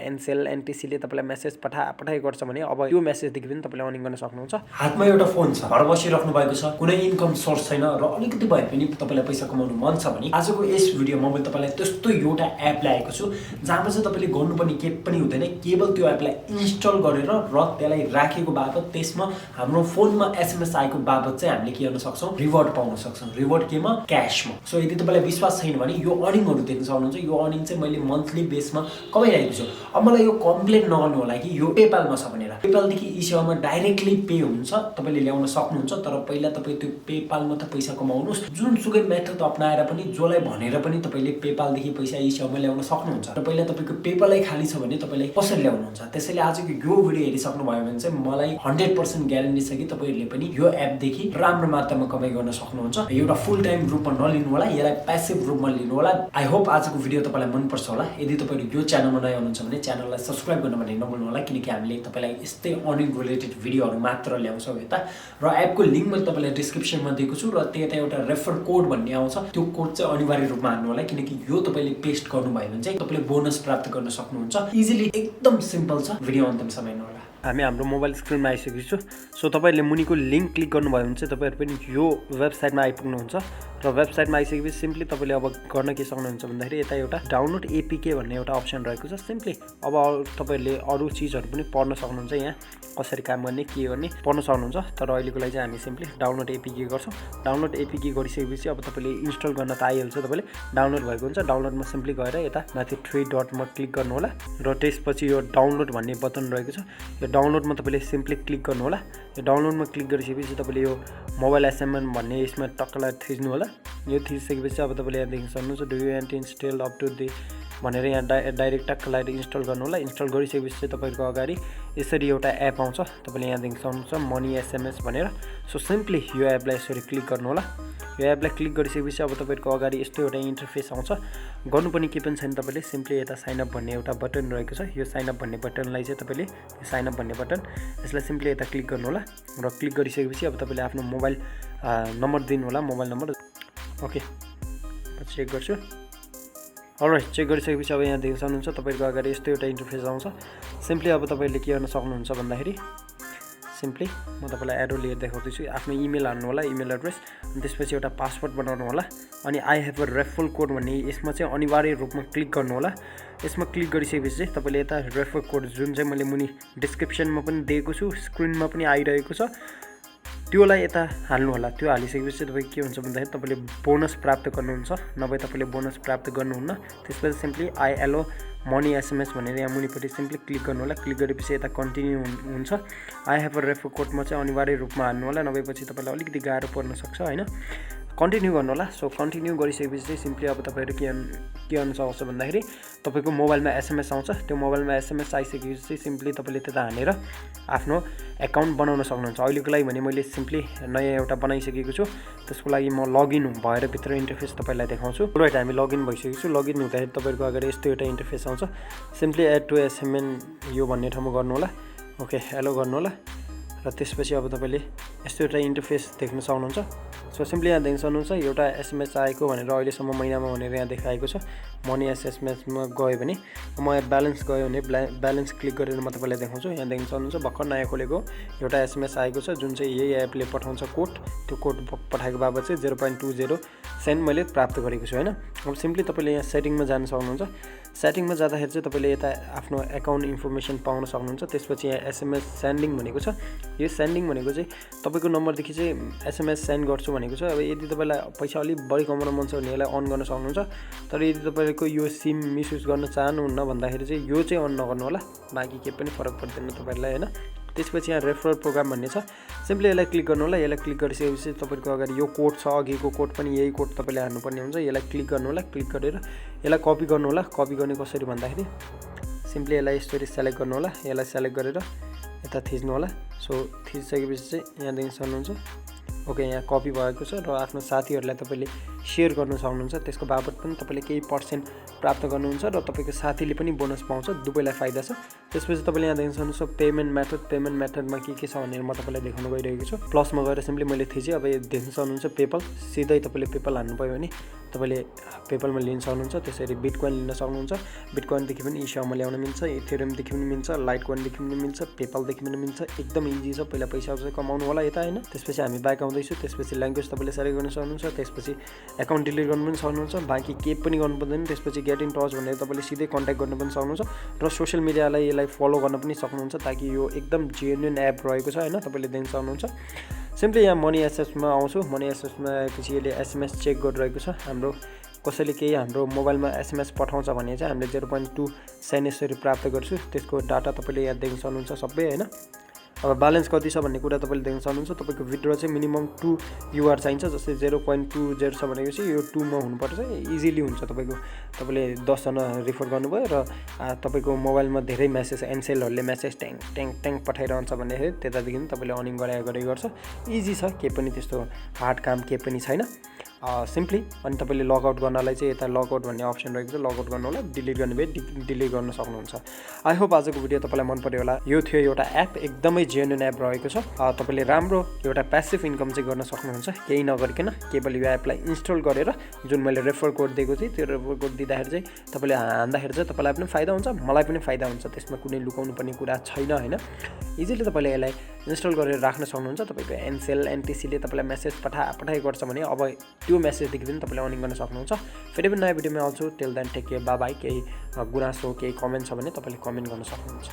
एनसेल एनटीसीले तपाईँलाई मेसेज पठाइ गर्छ भने अब यो मेसेजदेखि पनि तपाईँले अर्निङ गर्न सक्नुहुन्छ। हातमा एउटा फोन छ, घर बसिराख्नु भएको छ, कुनै इन्कम सोर्स छैन र अलिकति भए पनि तपाईँलाई पैसा कमाउनु मन छ भने आजको यस भिडियोमा मैले तपाईँलाई त्यस्तो एउटा एप ल्याएको छु जहाँमा चाहिँ तपाईँले गर्नुपर्ने केही पनि हुँदैन, केवल त्यो एपलाई इन्स्टल गरेर र त्यसलाई राखेको बापत त्यसमा हाम्रो फोनमा एसएमएस आएको बापत चाहिँ हामीले के गर्न सक्छौँ, रिवार्ड पाउन सक्छौँ। रिवार्ड केमा? क्याशमा। सो यदि तपाईँलाई विश्वास छैन भने यो अर्निङहरू देख्न सक्नुहुन्छ। यो अर्निङ चाहिँ मैले मन्थली बेसमा कमाइरहेको छु। अब मलाई यो कम्प्लेन नगर्नु होला कि यो पेपालमा छ भनेर। पेपालदेखि esewaमा डाइरेक्टली पे हुन्छ, तपाईँले ल्याउन सक्नुहुन्छ। तर पहिला तपाईँ त्यो पेपालमा त पैसा कमाउनुहोस्। जुनसुकै मेथड अपनाएर पनि जसलाई भनेर पनि तपाईँले पेपालदेखि पैसा esewaमा ल्याउन सक्नुहुन्छ। र पहिला तपाईँको पेपालै खाली छ भने तपाईँलाई कसरी ल्याउनुहुन्छ? त्यसैले आजको यो भिडियो हेरिसक्नु भयो भने चाहिँ मलाई 100% ग्यारेन्टी छ कि तपाईँहरूले पनि यो एपदेखि राम्रो मात्रामा कमाइ गर्न सक्नुहुन्छ। एउटा फुल टाइम रूपमा नलिनु होला, यसलाई प्यासिभ रूपमा लिनु होला। आई होप आजको भिडियो तपाईँलाई मनपर्छ होला। यदि तपाईँहरू यो च्यानलमा नयाँ हुनुहुन्छ भने च्यानललाई सब्सक्राइब गर्न भने नभुल्नु होला, किनकि हामीले तपाईँलाई यस्तै अर्निङ रिलेटेड भिडियोहरू मात्र ल्याउँछौँ यता। र एपको लिङ्क मैले तपाईँलाई डिस्क्रिप्सनमा दिएको छु र त्यता एउटा रेफर कोड भन्ने आउँछ, त्यो कोड चाहिँ अनिवार्य रूपमा हाल्नु होला, किनकि यो तपाईँले पेस्ट गर्नुभयो भने चाहिँ तपाईँले बोनस प्राप्त गर्न सक्नुहुन्छ। इजिली एकदम सिम्पल छ। भिडियो अन्तसम्म हेर्नु होला। हामी हाम्रो मोबाइल स्क्रिनमा आइसकेको छु। सो तपाईँहरूले मुनिको लिङ्क क्लिक गर्नुभयो भने चाहिँ तपाईँहरू पनि यो वेबसाइटमा आइपुग्नुहुन्छ। र वेबसाइटमा आइसकेपछि सिम्पली तपाईँले अब गर्न के सक्नुहुन्छ भन्दाखेरि यता एउटा डाउनलोड एपीके भन्ने एउटा अप्सन रहेको छ। सिम्पली अब तपाईँहरूले अरू चिजहरू पनि पढ्न सक्नुहुन्छ, यहाँ कसरी काम गर्ने के गर्ने पढ्न सक्नुहुन्छ। तर अहिलेको लागि चाहिँ हामी सिम्पली डाउनलोड एपीके गर्छौँ। डाउनलोड एपीके गरिसकेपछि अब तपाईँले इन्स्टल गर्न त आइहाल्छ, तपाईँले डाउनलोड भएको हुन्छ। डाउनलोडमा सिम्पली गएर यता माथि 3 डटमा क्लिक गर्नु होला र त्यसपछि यो डाउनलोड भन्ने बटन रहेको छ, यो डाउनलोडमा तपाईँले सिम्पली क्लिक गर्नु होला। यो डाउनलोडमा क्लिक गरिसकेपछि तपाईँले यो मोबाइल एसएमएन भन्ने यसमा टक्कलाई थिच्नु होला। यो थिचिसकेपछि अब तपाईँले यहाँ देख्न सक्नुहुन्छ do you want to install up to the भनेर यहाँ डाइरेक्ट टक्कलाई इन्स्टल गर्नु होला। इन्स्टल गरिसकेपछि चाहिँ तपाईँको अगाडि यसरी एउटा एप आउँछ, तपाईँले यहाँ देख्न सक्नुहुन्छ मनी एसएमएस भनेर। सो सिम्पली यो एपलाई यसरी क्लिक गर्नु होला। यो एपलाई क्लिक गरिसकेपछि अब तपाईँको अगाडि यस्तो एउटा इन्टरफेस आउँछ। गर्नुपर्ने के पनि छैन, तपाईँले सिम्पली यता साइनअप भन्ने एउटा बटन रहेको छ, यो साइनअप भन्ने बटनलाई चाहिँ तपाईँले यो साइनअप भन्ने बटन यसलाई सिम्पली यता क्लिक गर्नु होला। र क्लिक गरिसकेपछि अब तपाईँले आफ्नो मोबाइल नम्बर दिनु होला, मोबाइल नम्बर। ओके, चेक गर्छु। अलराइट, चेक गरिसकेपछि अब यहाँ देख्न सक्नुहुन्छ तपाईँको अगाडि यस्तो एउटा इन्टरफेस आउँछ। सिम्पली अब तपाईँले के गर्न सक्नुहुन्छ भन्दाखेरि सिम्पली म तपाईँलाई एरो लिएर देखाउँदैछु। आफ्नो इमेल हाल्नु होला, इमेल एड्रेस, अनि त्यसपछि एउटा पासवर्ड बनाउनु होला। अनि I have a refer code भन्ने यसमा चाहिँ अनिवार्य रूपमा क्लिक गर्नु होला। यसमा क्लिक गरिसकेपछि चाहिँ तपाईँले यता रेफर कोड जुन चाहिँ मैले मुनि डिस्क्रिप्सनमा पनि दिएको छु, स्क्रिनमा पनि आइरहेको छ, त्योलाई यता हाल्नु होला। त्यो हालिसकेपछि तपाईँ के हुन्छ भन्दाखेरि तपाईँले बोनस प्राप्त गर्नुहुन्छ, नभए तपाईँले बोनस प्राप्त गर्नुहुन्न। त्यसपछि simply I allow money SMS भनेर यहाँ मुनिपट्टि सिम्पली क्लिक गर्नु होला। क्लिक गरेपछि यता कन्टिन्यू हुन्छ। आई हेभ अ रेफर कोडमा चाहिँ अनिवार्य रूपमा हाल्नु होला, नभएपछि तपाईँलाई अलिकति गाह्रो पर्न सक्छ होइन। कन्टिन्यू गर्नु होला। सो कन्टिन्यू गरिसकेपछि चाहिँ सिम्पली अब तपाईँहरू के गर्नु सक्छ भन्दाखेरि तपाईँको मोबाइलमा एसएमएस आउँछ। त्यो मोबाइलमा एसएमएस आइसकेपछि चाहिँ सिम्पली तपाईँले त्यता हानेर आफ्नो एकाउन्ट बनाउन सक्नुहुन्छ। अहिलेको लागि भने मैले सिम्पली नयाँ एउटा बनाइसकेको छु, त्यसको लागि म लगइन भएर भित्र इन्टरफेस तपाईँलाई देखाउँछु। राइट, हामी लगइन भइसकेको छु। लगइन हुँदाखेरि तपाईँहरूको अगाडि यस्तो एउटा इन्टरफेस आउँछ। सिम्पली एड टु एसएमएन यो भन्ने ठाउँमा गर्नु होला। ओके, एलो गर्नु होला। र त्यसपछि अब तपाईँले यस्तो एउटा इन्टरफेस देख्न सक्नुहुन्छ। सो सिम्पली यहाँ देख्न सक्नुहुन्छ एउटा एसएमएस आएको भनेर अहिलेसम्म महिनामा भनेर यहाँ देखाएको छ। मनी एसएमएसमा गयो भने म ब्यालेन्स गयो भने ब्यालेन्स क्लिक गरेर म तपाईँलाई देखाउँछु। यहाँ देख्न सक्नुहुन्छ भर्खर नयाँ खोलेको एउटा एसएमएस आएको छ, जुन चाहिँ यही एपले पठाउँछ कोड। त्यो कोड पठाएको बाबत चाहिँ 0.20 सेन्ट मैले प्राप्त गरेको छु होइन। अब सिम्पली तपाईँले यहाँ सेटिङमा जान सक्नुहुन्छ। सेटिङमा जाँदाखेरि चाहिँ तपाईँले यता आफ्नो एकाउन्ट इन्फर्मेसन पाउन सक्नुहुन्छ। त्यसपछि यहाँ एसएमएस सेन्डिङ भनेको छ। यो सेन्डिङ भनेको चाहिँ तपाईँको नम्बरदेखि चाहिँ एसएमएस सेन्ड गर्छु भनेको छ। अब यदि तपाईँलाई पैसा अलिक बढी कमाउन मन छ भने यसलाई अन गर्न सक्नुहुन्छ। तर यदि तपाईँको यो सिम मिसयुज गर्न चाहनुहुन्न भन्दाखेरि चाहिँ यो चाहिँ अन नगर्नु होला, बाँकी केही पनि फरक पर्दैन तपाईँहरूलाई होइन। त्यसपछि यहाँ रेफर प्रोग्राम भन्ने छ। सिम्पली यसलाई क्लिक गर्नु होला। यसलाई क्लिक गरिसकेपछि तपाईँको अगाडि यो कोड छ, अघिको कोड पनि यही कोड तपाईँले हाल्नुपर्ने हुन्छ। यसलाई क्लिक गर्नु होला। क्लिक गरेर यसलाई कपी गर्नु होला। कपी गर्ने कसरी भन्दाखेरि सिम्पली यसलाई यसरी सेलेक्ट गर्नु होला। यसलाई सेलेक्ट गरेर यता थिच्नु होला। सो थिचिसकेपछि चाहिँ यहाँ देख्न सक्नुहुन्छ ओके, यहाँ कपी भएको छ र आफ्नो साथीहरूलाई तपाईँले सेयर गर्न सक्नुहुन्छ। त्यसको बापत पनि तपाईँले केही पर्सेन्ट प्राप्त गर्नुहुन्छ र तपाईँको साथीले पनि बोनस पाउँछ, दुवैलाई फाइदा छ। त्यसपछि तपाईँले यहाँ देख्न सक्नुहुन्छ पेमेन्ट मेथडमा के छ भनेर म तपाईँलाई देखाउन गइरहेको छु। प्लसमा गएर सिम्पली मैले थिचेँ। अब देख्न सक्नुहुन्छ पेपल, सिधै तपाईँले पेपल हान्नुभयो भने तपाईँले पेपलमा लिन सक्नुहुन्छ। त्यसरी बिटकोइन लिन सक्नुहुन्छ। बिटकोइनदेखि पनि इसेवामा ल्याउन मिल्छ, इथेरियमदेखि पनि मिल्छ, लाइटकोइनदेखि पनि मिल्छ, पेपलदेखि पनि मिल्छ। एकदम इजी छ। पहिला पैसा चाहिँ कमाउनु होला यता होइन। त्यसपछि हामी ब्याक आउँदैछु। त्यसपछि ल्याङ्ग्वेज तपाईँले सेलेक्ट गर्न सक्नुहुन्छ। त्यसपछि एकाउन्ट डिलिट गर्नु पनि सक्नुहुन्छ। बाँकी केही पनि गर्नु पर्दैन। त्यसपछि गेट इन टच भनेर तपाईँले सिधै कन्ट्याक्ट गर्न पनि सक्नुहुन्छ र सोसियल मिडियालाई यसलाई फलो गर्न पनि सक्नुहुन्छ, ताकि यो एकदम जेन्युन एप रहेको छ होइन। तपाईँले देख्न सक्नुहुन्छ। सिम्पली यहाँ मनी एसेसमा आउँछु। मनी एसेसमा आएपछि यसले एसएमएस चेक गरिरहेको छ। हाम्रो कसैले केही हाम्रो मोबाइलमा एसएमएस पठाउँछ भने चाहिँ हामीले 0.2 सेन्ट यसरी प्राप्त गर्छु। त्यसको डाटा तपाईँले यहाँ देख्न सक्नुहुन्छ सबै होइन। अब ब्यालेन्स कति छ भन्ने कुरा तपाईँले देख्न सक्नुहुन्छ। तपाईँको विथड्र चाहिँ मिनिमम 2 UR चाहिन्छ। जस्तै 0.20 छ भनेपछि यो 2 मा हुनुपर्छ। इजिली हुन्छ। तपाईँले 10 जना रिफर गर्नुभयो र तपाईँको मोबाइलमा धेरै मेसेज एनसेलहरूले मेसेज ट्याङ पठाइरहन्छ भन्दाखेरि त्यतादेखि तपाईँले अर्निङ गरे गर्छ। इजी छ। केही पनि त्यस्तो हार्ड काम केही पनि छैन। सिम्पली अनि तपाईँले लगआउट गर्नलाई चाहिँ यता लगआउट भन्ने अप्सन रहेको छ। लगआउट गर्नु होला, डिलिट गर्ने भए डिलिट गर्न सक्नुहुन्छ। आई होप आजको भिडियो तपाईँलाई मन पर्यो होला। यो थियो एउटा एप, एकदमै जेन्युन एप रहेको छ। तपाईँले राम्रो एउटा प्यासिभ इन्कम चाहिँ गर्न सक्नुहुन्छ केही नगरिकन। केवल यो एपलाई इन्स्टल गरेर जुन मैले रेफर कोड दिएको थिएँ त्यो रेफर कोड दिँदाखेरि चाहिँ तपाईँले हान्दाखेरि चाहिँ तपाईँलाई पनि फाइदा हुन्छ, मलाई पनि फाइदा हुन्छ। त्यसमा कुनै लुकाउनु पर्ने कुरा छैन होइन। इजिली तपाईँले यसलाई इन्स्टल गरेर राख्न सक्नुहुन्छ। तपाईँको एनसेल एनटिसीले तपाईँलाई मेसेज पठाइ गर्छ भने अब त्यो मेसेजदेखि पनि तपाईँले अर्निङ गर्न सक्नुहुन्छ। फेरि पनि नयाँ भिडियोमा आउँछु। Till then take care, bye bye. केही गुनासो केही कमेन्ट छ भने तपाईँले कमेन्ट गर्न सक्नुहुन्छ।